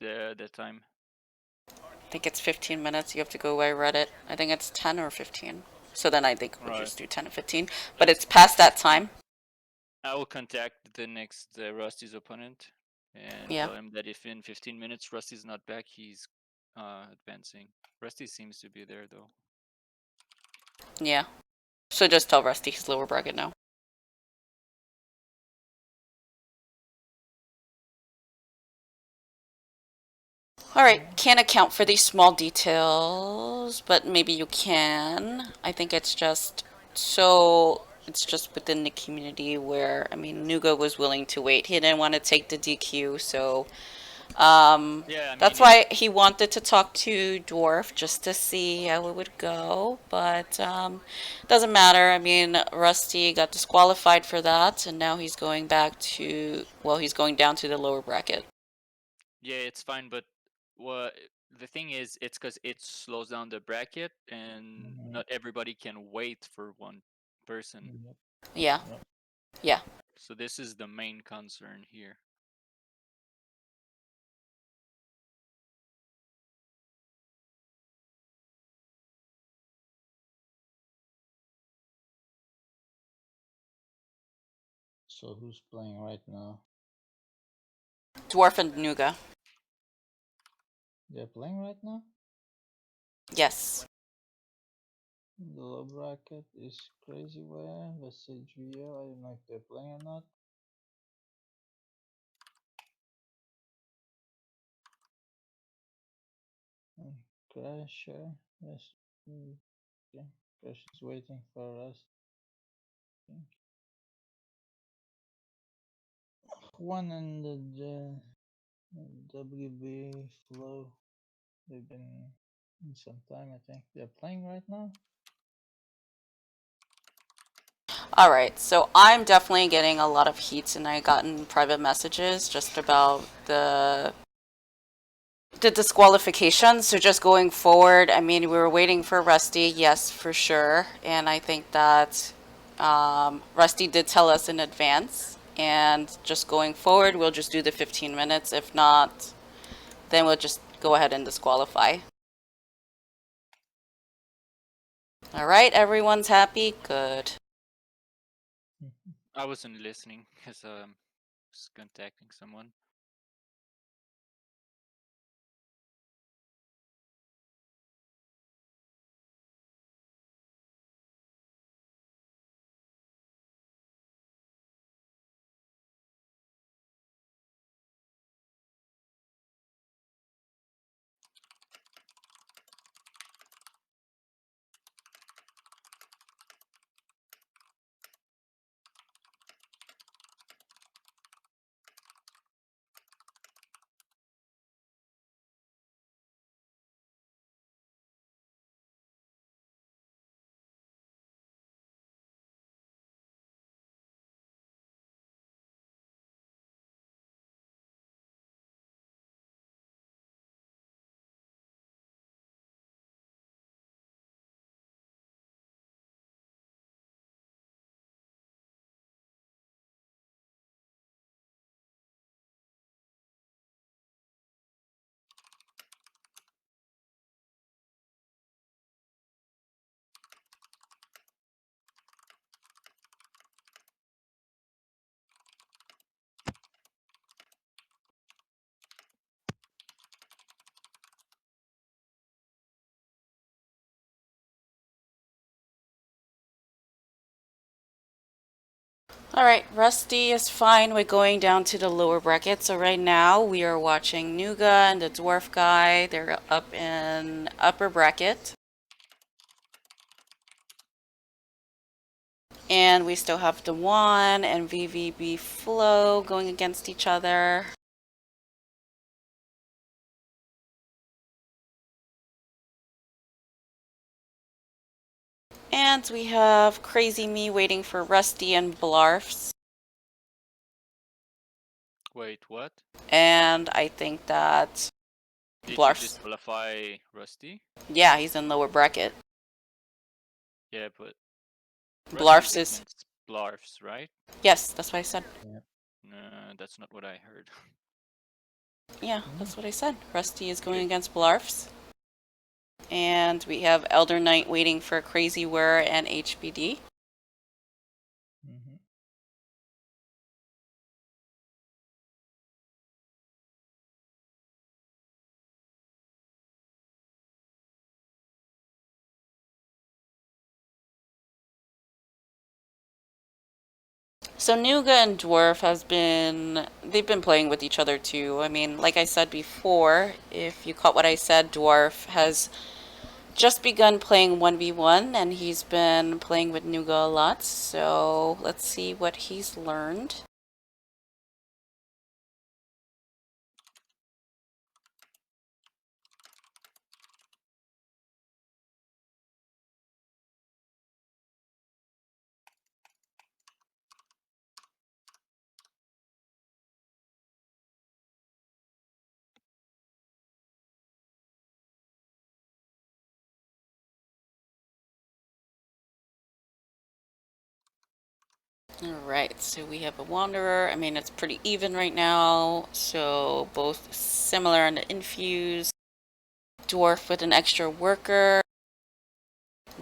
the time? I think it's 15 minutes. You have to go. I read it. I think it's 10 or 15. So then I think we'll Right. just do 10 and 15. But it's past that time. I will contact the next Rusty's opponent and Yeah. tell him that if in 15 minutes Rusty's not back, he's advancing. Rusty seems to be there though. Yeah. So just tell Rusty he's lower bracket now. Alright, can't account for these small details, but maybe you can. I think it's just within the community where, I mean, Nooga was willing to wait. He didn't want to take the DQ, so Yeah, I mean, that's why he wanted to talk to Dwarf just to see how it would go. But doesn't matter. I mean, Rusty got disqualified for that, and now he's going back to, well, he's going down to the lower bracket. yeah, it's fine, but what the thing is, it's because it slows down the bracket, and not everybody can wait for one person. Yeah. Yeah. So this is the main concern here. So who's playing right now? Dwarf and Nooga. They're playing right now? Yes. The low bracket is crazy where Vestige Vio, I don't know if they're playing or not. Crash, yes. Okay. Crash is waiting for us. One and the WB flow. They've been in some time, I think. They're playing right now. All right, so I'm definitely getting a lot of heat, and I gotten private messages just about the disqualification. So just going forward, I mean, we were waiting for Rusty, yes, for sure, and I think that Rusty did tell us in advance. And just going forward, we'll just do the 15 minutes. If not, then we'll just go ahead and disqualify. All right, everyone's happy? Good. I wasn't listening because was contacting someone. Alright, Rusty is fine with going down to the lower bracket. So right now we are watching Nooga and the Dwarf guy. They're up in upper bracket. And we still have the One and VVB Flow going against each other. And we have Crazy Me waiting for Rusty and Blarfs. Wait, what? And I think that Did you Blarfs. disqualify Rusty? Yeah, he's in lower bracket. Yeah, but Blarfs is. Blarfs, right? Yes, that's what I said. No, that's not what I heard. Yeah, that's what I said. Rusty is going against Blarfs. And we have Elder Knight waiting for Crazy Whir and HBD. Mm-hmm. So Nooga and Dwarf they've been playing with each other too. I mean, like I said before, if you caught what I said, Dwarf has just begun playing 1v1 and he's been playing with Nooga a lot. So let's see what he's learned. Alright, so we have a Wanderer. I mean, it's pretty even right now. So both similar on the infuse. Dwarf with an extra worker.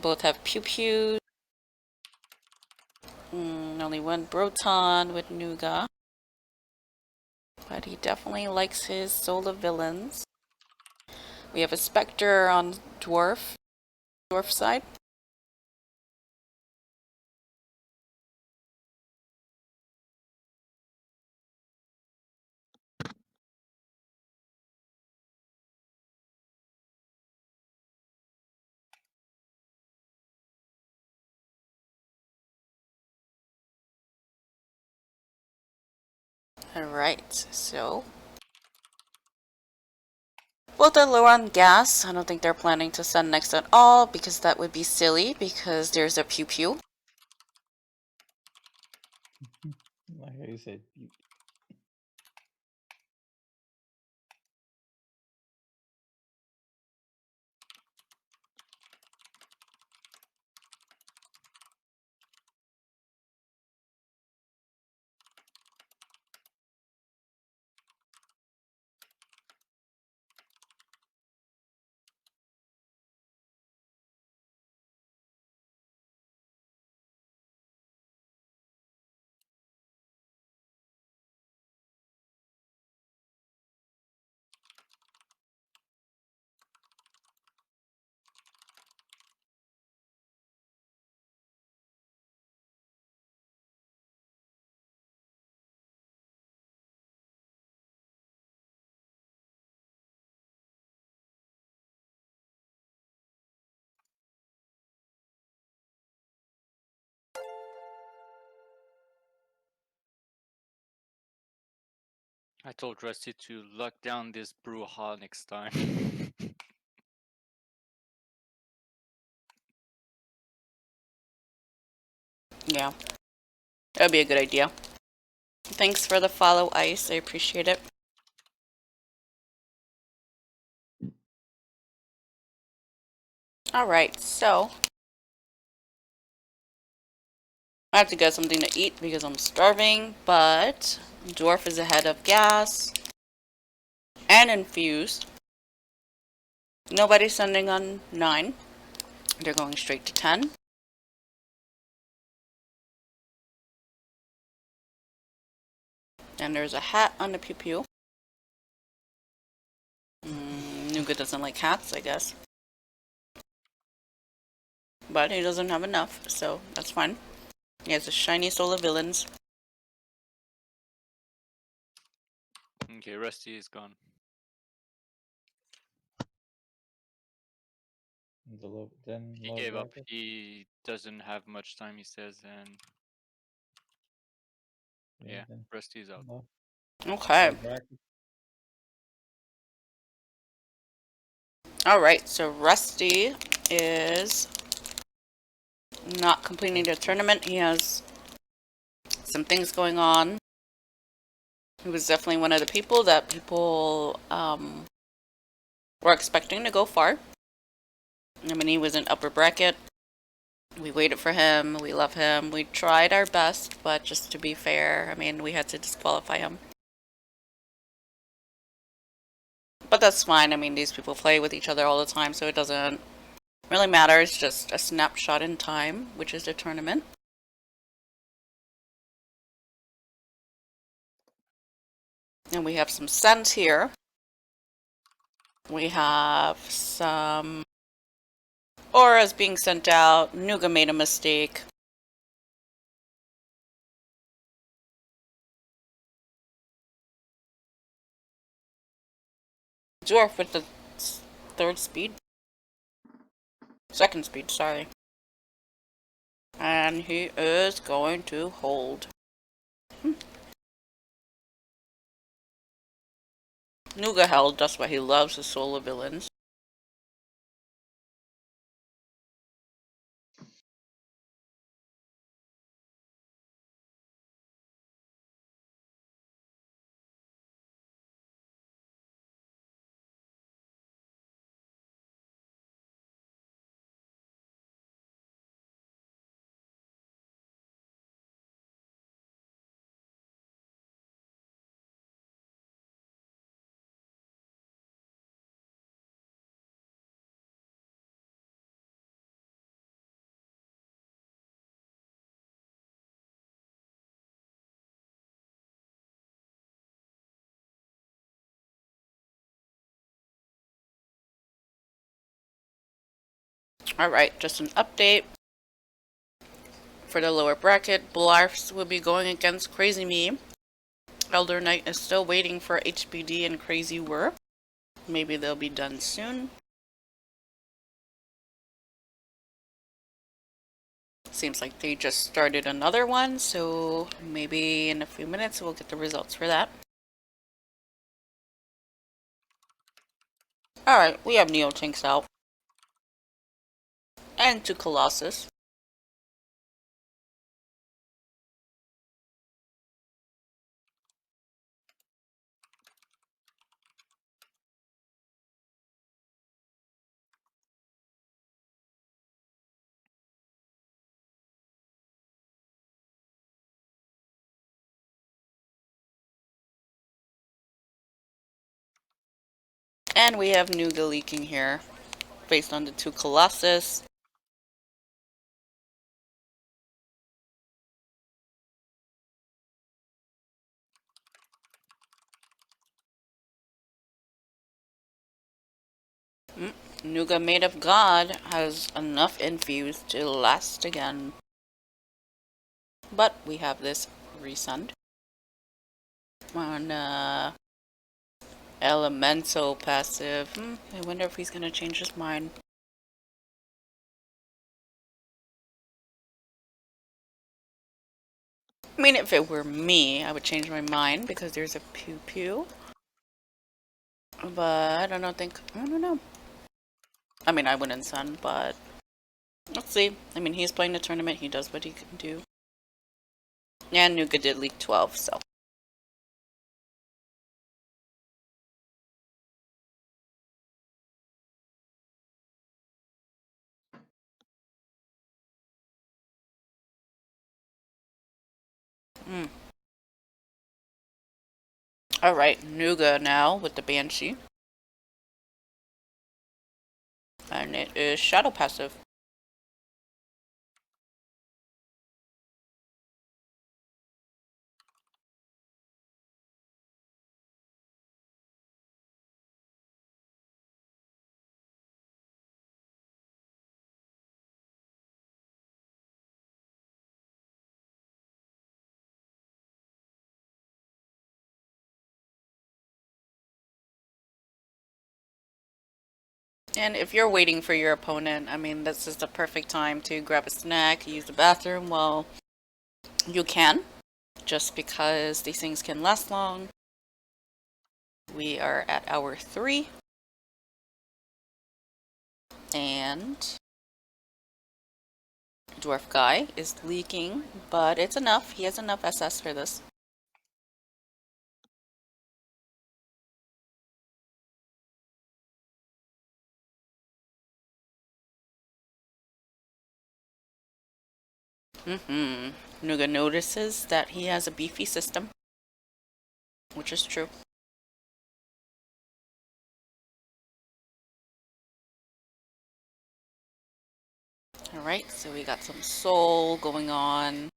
Both have pew pews. Only one Broton with Nooga. But he definitely likes his solo villains. We have a Spectre on Dwarf side. Alright, so both are low on gas. I don't think they're planning to send next at all because that would be silly because there's a pew pew. Like I said, I told Rusty to lock down this brouhaha next time. Yeah, that would be a good idea. Thanks for the follow, Ice. I appreciate it. Alright, so I have to get something to eat because I'm starving, but Dwarf is ahead of gas and infuse. Nobody's sending on 9. They're going straight to 10. And there's a hat on the pew pew. Nooga doesn't like hats, I guess. But he doesn't have enough, so that's fine. He has a shiny soul of villains. Okay, Rusty is gone. Then He low gave up. bracket. He doesn't have much time, he says, and yeah, Then Rusty's out. low, Okay. low bracket. Alright, so Rusty is not completing the tournament. He has some things going on. He was definitely one of the people that people were expecting to go far. I mean, he was in upper bracket. We waited for him. We love him. We tried our best, but just to be fair, I mean, we had to disqualify him. But that's fine. I mean, these people play with each other all the time, so it doesn't really matter. It's just a snapshot in time, which is the tournament. And we have some sends here. We have some auras being sent out. Nooga made a mistake. Dwarf with the third speed. Second speed, sorry. And he is going to hold. Nooga held, that's why he loves his solo villains. Alright, just an update. For the lower bracket, Blarfs will be going against Crazy Me. Elder Knight is still waiting for HBD and Crazy Whir. Maybe they'll be done soon. Seems like they just started another one, so maybe in a few minutes we'll get the results for that. Alright, we have Neotinks out. And 2 Colossus. And we have Nooga leaking here, based on the 2 Colossus. Nooga Made of God has enough infused to last again. But we have this resend. On Elemental passive. I wonder if he's gonna change his mind. I mean, if it were me, I would change my mind because there's a pew pew. But I don't know. I mean, I wouldn't send, but let's see. I mean, he's playing the tournament. He does what he can do. And Nooga did leak 12, so. Alright, Nooga now with the Banshee. And it is Shadow passive. And if you're waiting for your opponent, I mean, this is the perfect time to grab a snack, use the bathroom. Well, you can, just because these things can last long. We are at hour 3. And Dwarfdudeguy is leaking, but it's enough. He has enough SS for this. Nooga notices that he has a beefy system, which is true. Alright, so we got some soul going on.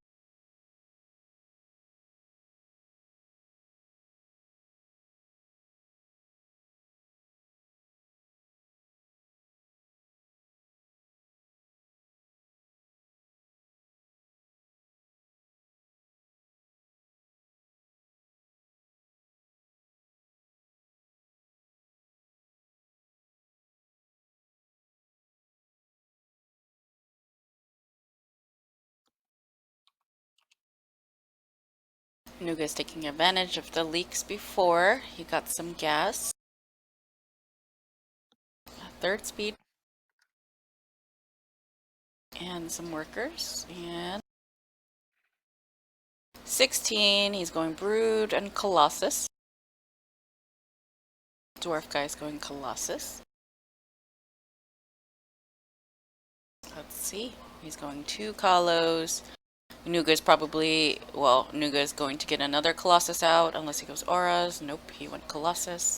Nooga's taking advantage of the leaks before. He got some gas. Third speed. And some workers. And 16, he's going Brood and Colossus. Dwarf guy's going Colossus. Let's see. He's going 2 Kalos. Nooga's probably, well, Nooga's going to get another Colossus out unless he goes Auras. Nope, he went Colossus.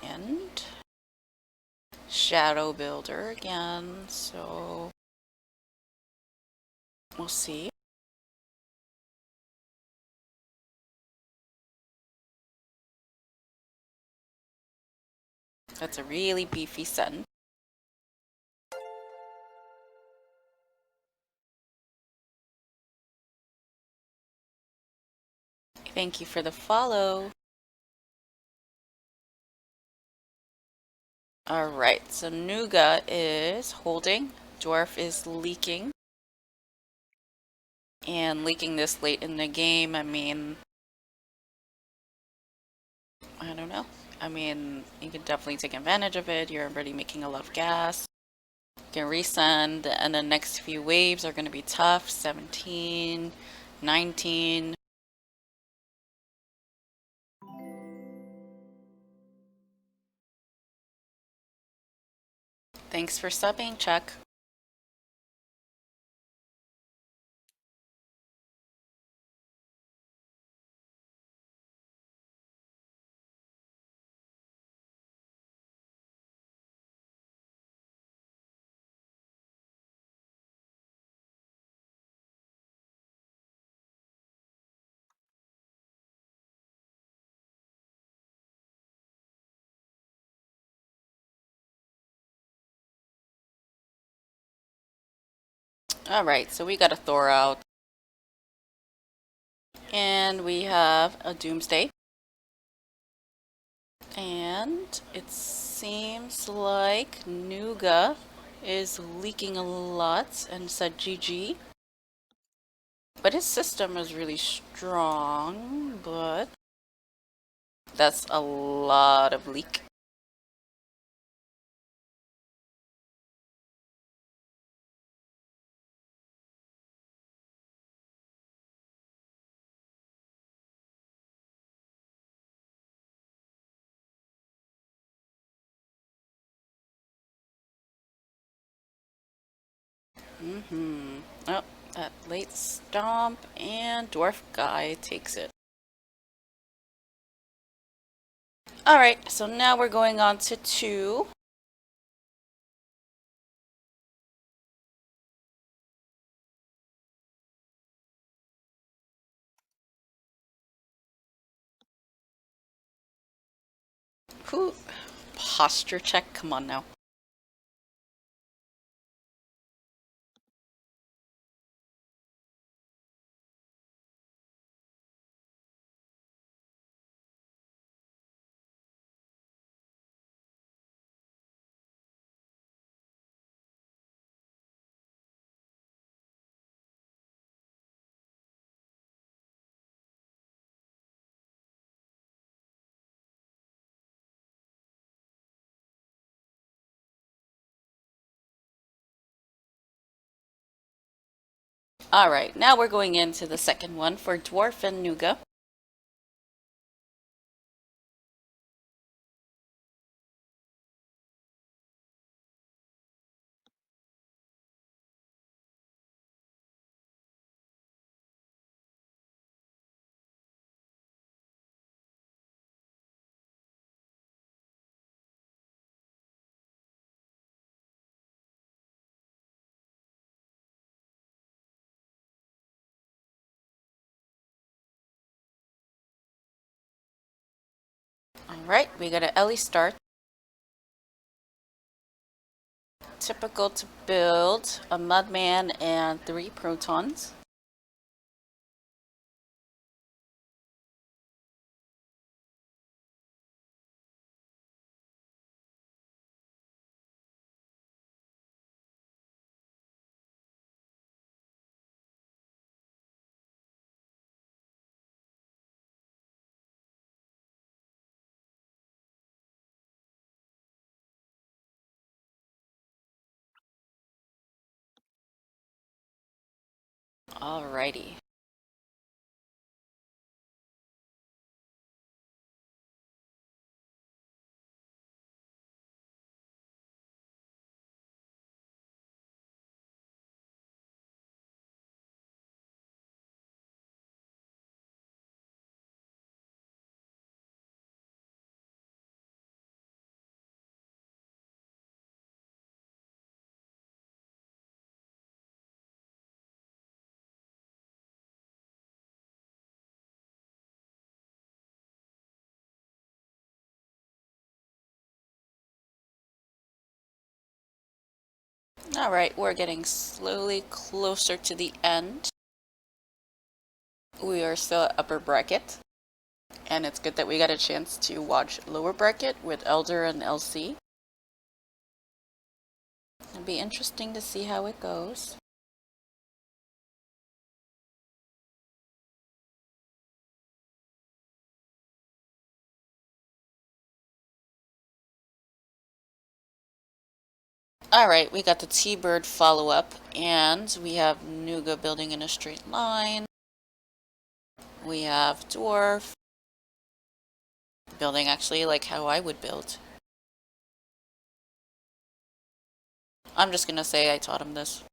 And Shadow Builder again, so we'll see. That's a really beefy sun. Thank you for the follow. Alright, so Nooga is holding. Dwarf is leaking. And leaking this late in the game, I mean, I don't know. I mean, you can definitely take advantage of it. You're already making a lot of gas. You can resend, and the next few waves are going to be tough. 17, 19. Thanks for subbing, Chuck. Alright, so we got a Thor out. And we have a Doomsday. And it seems like Nooga is leaking a lot and said GG. But his system is really strong, but that's a lot of leak. Oh, that late stomp, and Dwarf Guy takes it. Alright, so now we're going on to 2. Whew. Posture check, come on now. Alright, now we're going into the second one for Dwarf and Nooga. Alright, we got an Ellie start. Typical to build a Mudman and 3 protons. Alrighty. Alright, we're getting slowly closer to the end. We are still at upper bracket. And it's good that we got a chance to watch lower bracket with Elder and LC. It'll be interesting to see how it goes. Alright, we got the T-Bird follow-up, and we have Nooga building in a straight line. We have Dwarf building actually like how I would build. I'm just gonna say I taught him this.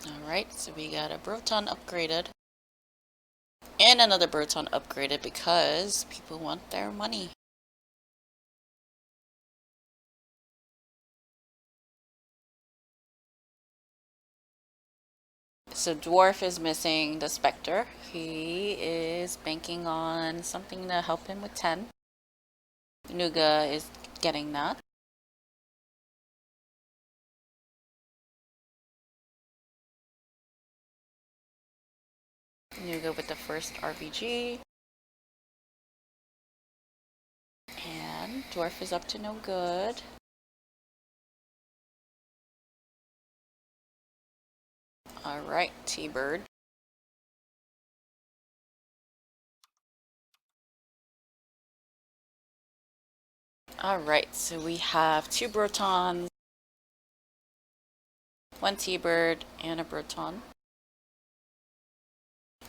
Alright, so we got a Broton upgraded. And another Broton upgraded because people want their money. So Dwarf is missing the Spectre. He is banking on something to help him with 10. Nooga is getting that. Nooga with the first RPG. And Dwarf is up to no good. Alright, T-Bird. Alright, so we have 2 Brotons, 1 T-Bird, and a Broton.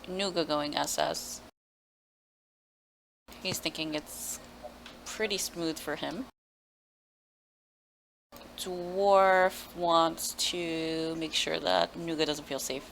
Nooga going SS. He's thinking it's pretty smooth for him. Dwarf wants to make sure that Nooga doesn't feel safe.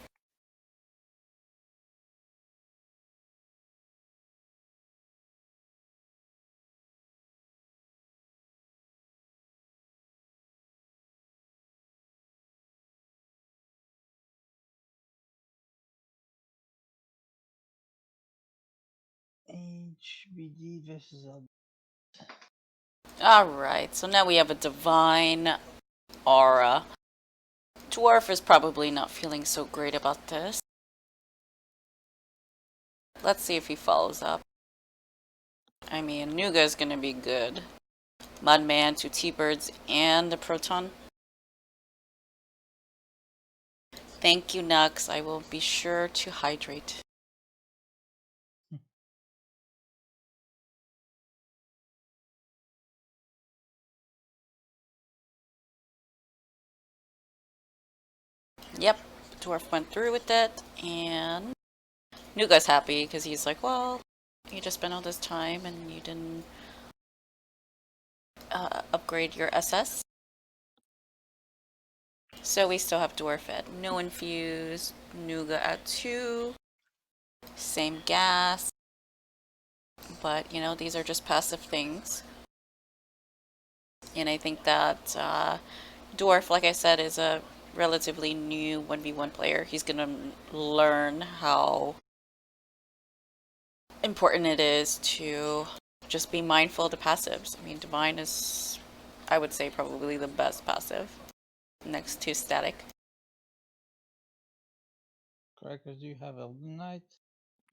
HBD versus Alright, so now we have a Divine Aura. Dwarf is probably not feeling so great about this. Let's see if he follows up. I mean, Nooga is gonna be good. Mudman, 2 T-Birds, and a Proton. Thank you, Nux. I will be sure to hydrate. Yep, Dwarf went through with it, and Nooga's happy because he's like, well, you just spent all this time and you didn't upgrade your SS. So we still have Dwarf at no infuse, Nooga at 2, same gas, but you know, these are just passive things. And I think that Dwarf, like I said, is a relatively new 1v1 player. He's gonna learn how important it is to just be mindful of the passives. I mean, Divine is, I would say, probably the best passive next to Static. Crackers, do you have Elden Knight?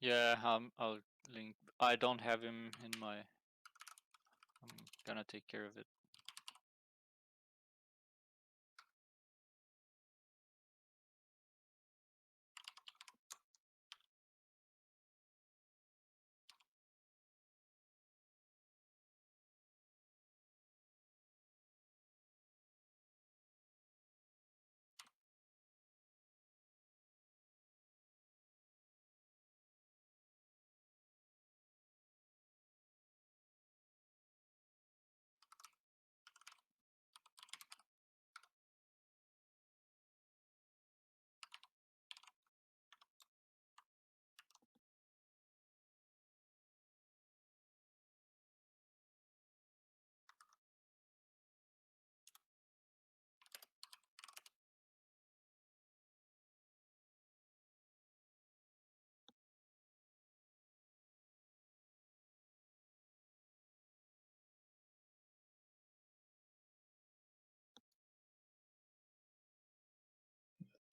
Yeah, I'll link. I don't have him in my. I'm gonna take care of it.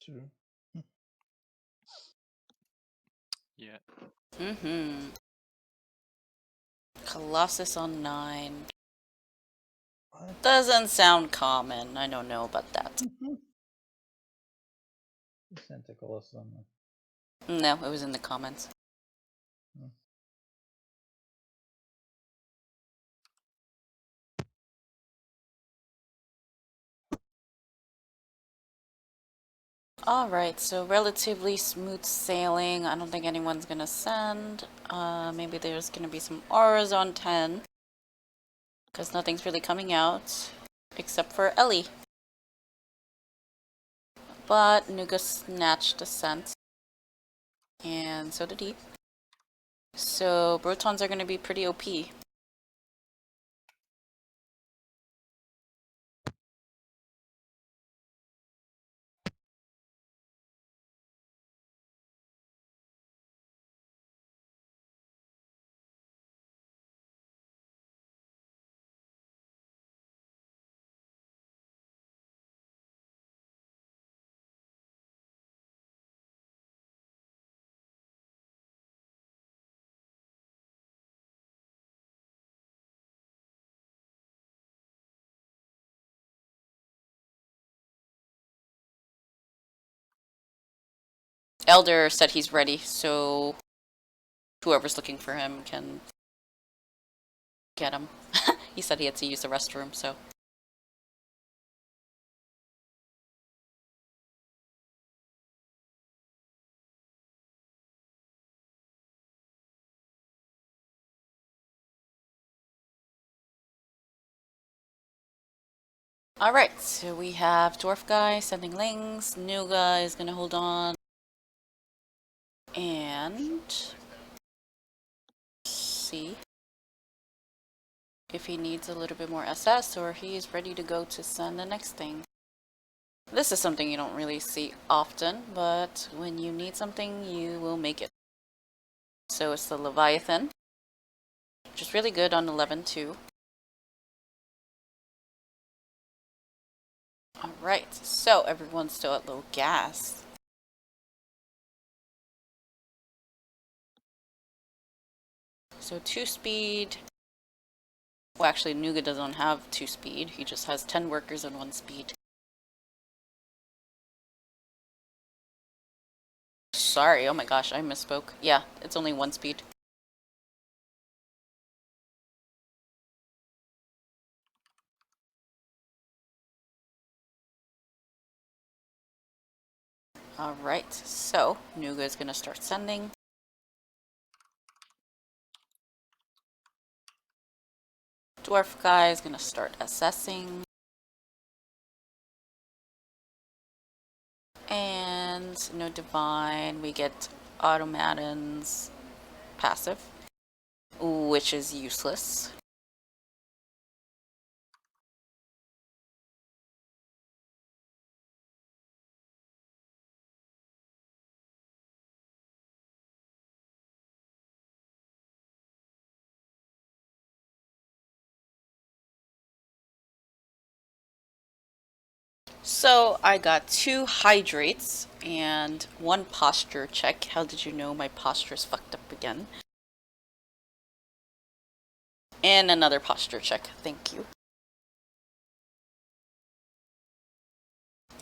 True. Yeah. Colossus on 9. What? Doesn't sound common. I don't know about that. Who sent a Colossus on that? No, it was in the comments. Hmm. Alright, so relatively smooth sailing. I don't think anyone's gonna send. Maybe there's gonna be some auras on 10. Because nothing's really coming out. Except for Ellie. But Nooga snatched a scent. And so did he. So Brotons are gonna be pretty OP. Elder said he's ready, so whoever's looking for him can get him. He said he had to use the restroom, so. Alright, so we have Dwarf Guy sending links. Nooga is gonna hold on. And see if he needs a little bit more SS or he's ready to go to send the next thing. This is something you don't really see often, but when you need something, you will make it. So it's the Leviathan, which is really good on 11 too. Alright, so everyone's still at low gas. So 2 speed. Well, actually, Nooga doesn't have 2 speed. He just has 10 workers and 1 speed. Sorry, oh my gosh, I misspoke. Yeah, it's only 1 speed. Alright, so Nooga is going to start sending. Dwarf guy is going to start assessing. and no divine. We get automatons passive, which is useless. So I got 2 hydrates and 1 posture check. How did you know my posture is fucked up again? And another posture check. Thank you.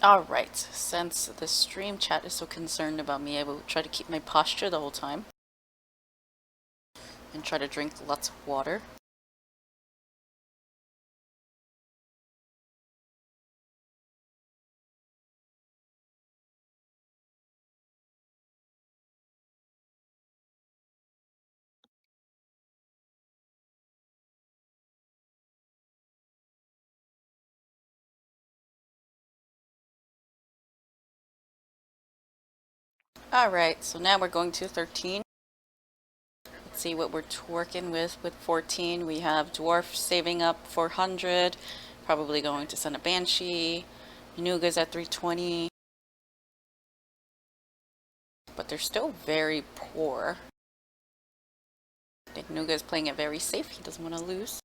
Alright, since the stream chat is so concerned about me, I will try to keep my posture the whole time. And try to drink lots of water. Alright, so now we're going to 13. Let's see what we're working with 14. We have Dwarf saving up 400. Probably going to send a Banshee. Nooga's at 320. But they're still very poor. I think Nooga is playing it very safe. He doesn't want to lose.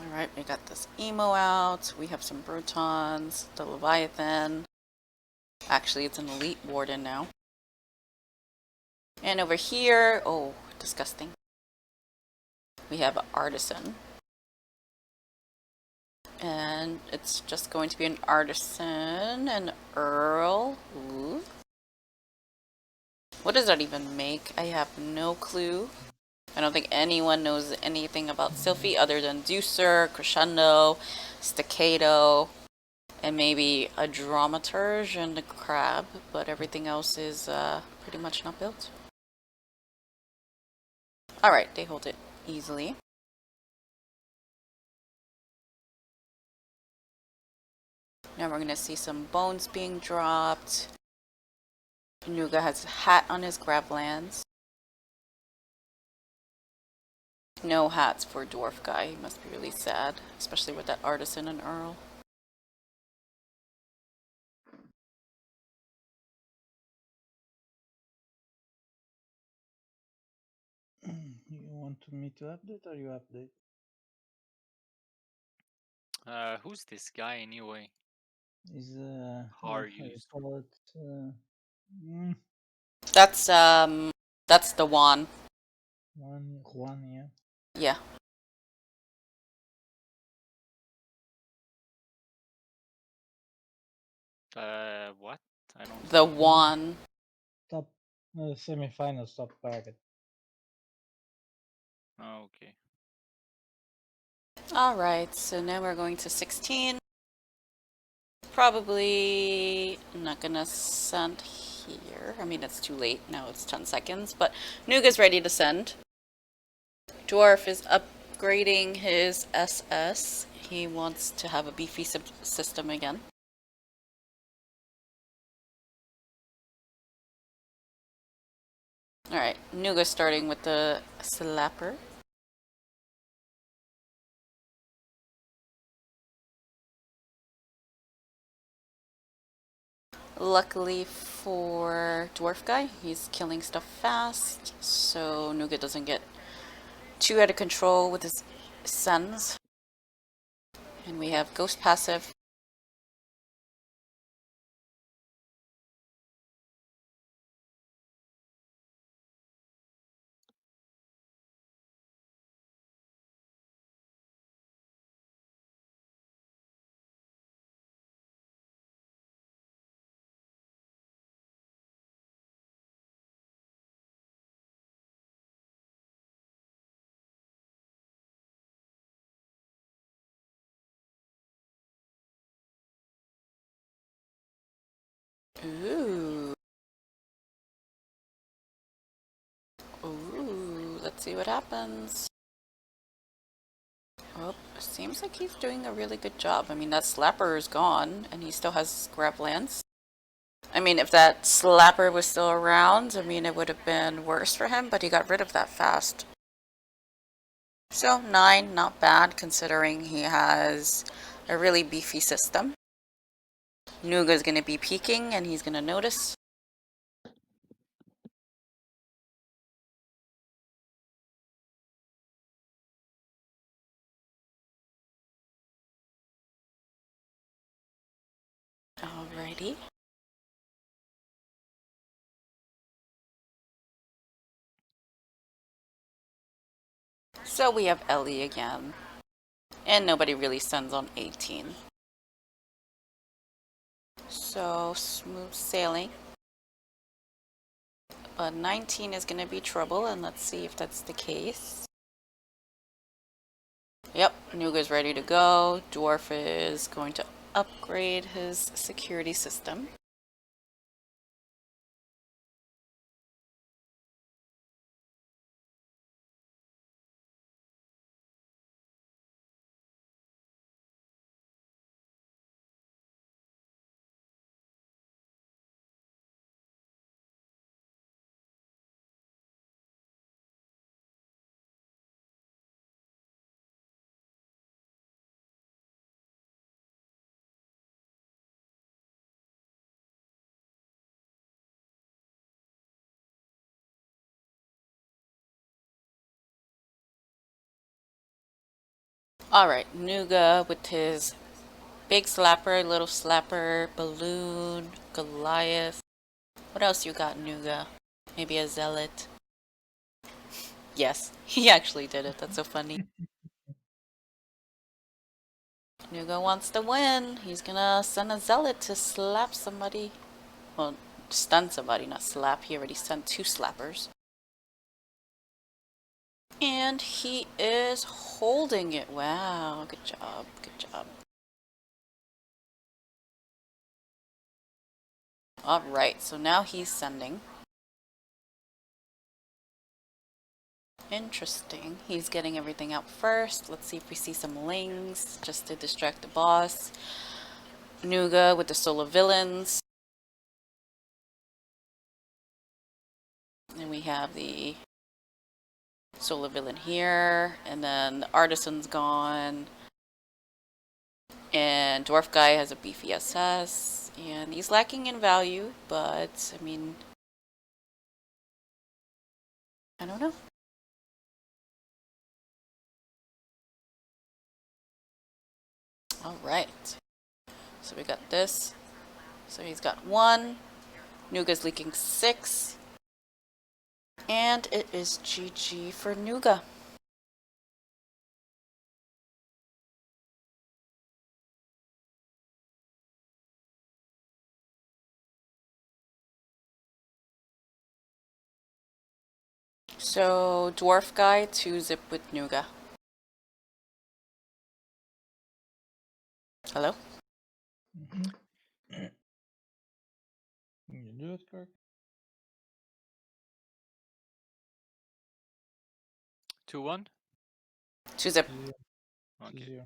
Alright, we got this Emo out. We have some Brutons. The Leviathan. Actually, it's an Elite Warden now. And over here, oh, disgusting. We have an Artisan. And it's just going to be an Artisan, an Earl. Ooh. What does that even make? I have no clue. I don't think anyone knows anything about Sylphie other than Deucer, Crescendo, Staccato, and maybe a Dramaturge and a Crab, but everything else is pretty much not built. Alright, they hold it easily. Now we're going to see some bones being dropped. Nooga has a hat on his Gravlands. No hats for Dwarfdudeguy. He must be really sad, especially with that Artisan and Earl. You want me to update or you update? Who's this guy anyway? Is How are how you? you call it? That's the Juan. Juan, yeah. Yeah. What? I don't. The Juan. Top semi-finals top bracket. Oh, okay. Alright, so now we're going to 16. Probably not gonna send here. I mean, it's too late. Now it's 10 seconds, but Nooga's ready to send. Dwarf is upgrading his SS. He wants to have a beefy system again. Alright, Nooga starting with the Slapper. Luckily for Dwarfdudeguy, he's killing stuff fast, so Nooga doesn't get too out of control with his sons. And we have Ghost passive. Ooh. Ooh, let's see what happens. Oh, seems like he's doing a really good job. I mean, that slapper is gone, and he still has grab lance. I mean, if that slapper was still around, I mean, it would have been worse for him, but he got rid of that fast. So 9, not bad, considering he has a really beefy system. Nooga's going to be peeking, and he's going to notice. Alrighty. So we have Ellie again. And nobody really sends on 18. So smooth sailing. But 19 is going to be trouble, and let's see if that's the case. Yep, Nooga's ready to go. Dwarf is going to upgrade his security system. Alright, Nooga with his big slapper, little slapper, balloon, Goliath. What else you got, Nooga? Maybe a zealot? Yes, he actually did it. That's so funny. Nooga wants to win. He's gonna send a zealot to slap somebody. Well, stun somebody, not slap. He already sent 2 slappers. And he is holding it. Wow, good job, good job. Alright, so now he's sending. Interesting. He's getting everything out first. Let's see if we see some lings just to distract the boss. Nooga with the solo villains. And we have the solo villain here. And then the artisan's gone. And Dwarfdudeguy has a beefy SS. And he's lacking in value, but I mean, I don't know. Alright. So we got this. So he's got 1. Nooga's leaking 6. And it is GG for Nooga. So Dwarfdudeguy to zip with Nooga. Hello? You do it, Kirk? 2-1? To zip. 2-0. Okay. 2-0.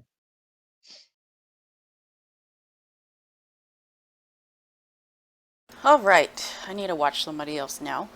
Alright, I need to watch somebody else now.